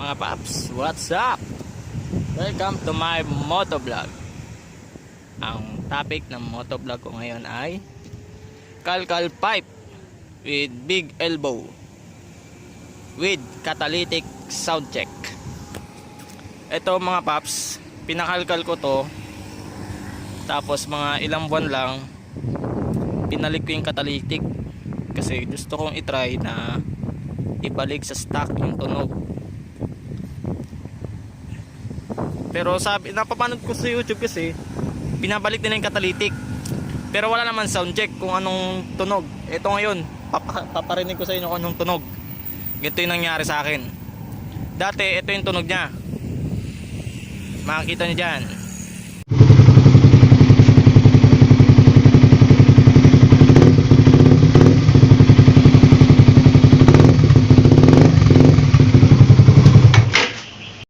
mga paps, what's up? Welcome to my motovlog. Ang topic ng motovlog ko ngayon ay Kalkal pipe with big elbow with catalytic sound check. Ito mga paps, pinakalkal ko to, tapos mga ilang buwan lang pinalik ko yung catalytic kasi gusto kong itry na ibalik sa stock yung tunog. Pero sabi, napapanood ko sa YouTube kasi pinabalik din yung catalytic pero wala naman sound check kung anong tunog. Ito ngayon paparinig ko sa inyo kung anong tunog. Ganito yung nangyari sa akin. Dati ito yung tunog nya, makikita nyo dyan.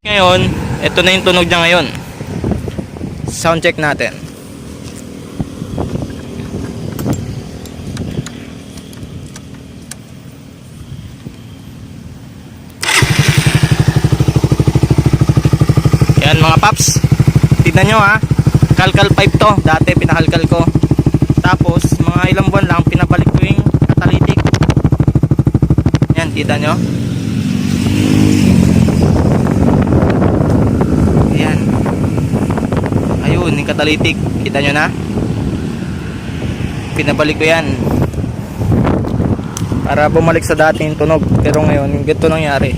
Ngayon, ito na yung tunog niya ngayon. Sound check natin. Yan mga paps, tignan nyo ha. Kalkal pipe to, dati pinakalkal ko. Tapos mga ilang buwan lang pinabalik ko yung catalytic. Yan, kita nyo. Ayun, yung catalytic, kita nyo na, pinabalik ko yan para bumalik sa dating tunog. Pero ngayon, yung ganito nangyari.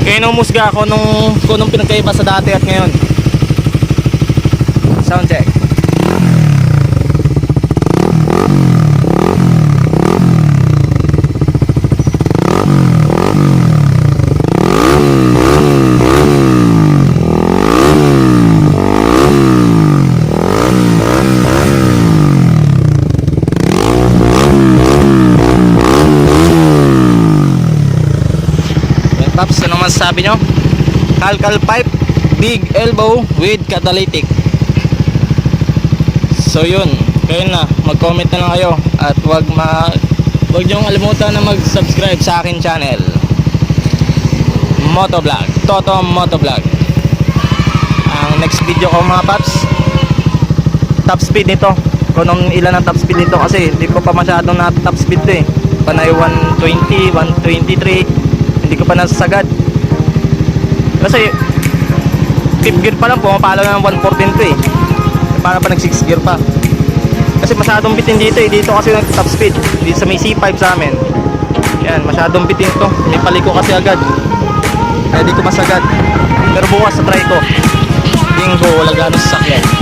Kaya numusga ako kung nung pinagkaiba sa dati at ngayon. Sound check. Paps, ano masasabi nyo? Kalkal pipe, big elbow with catalytic. So yun, kayo na, mag-comment na lang kayo. At wag nyo kalimutan na mag-subscribe sa akin channel Motovlog, TOTO Motovlog. Ang next video ko mga paps, top speed nito. Kung ilan ang top speed nito, kasi hindi ko pa masyadong na top speed to eh. Panay 120, 123, hindi ko pa nasasagad kasi 5th gear pa lang, pumapalo na ng 114 to eh. Para pa nag 6th gear pa kasi masyadong bitin dito eh. Dito kasi nag top speed dito sa may C5 sa amin. Yan, masyadong bitin to, may paliko kasi agad kaya di ko masagad. Pero bukas sa try ko, linggo wala gano'ng sasakyan.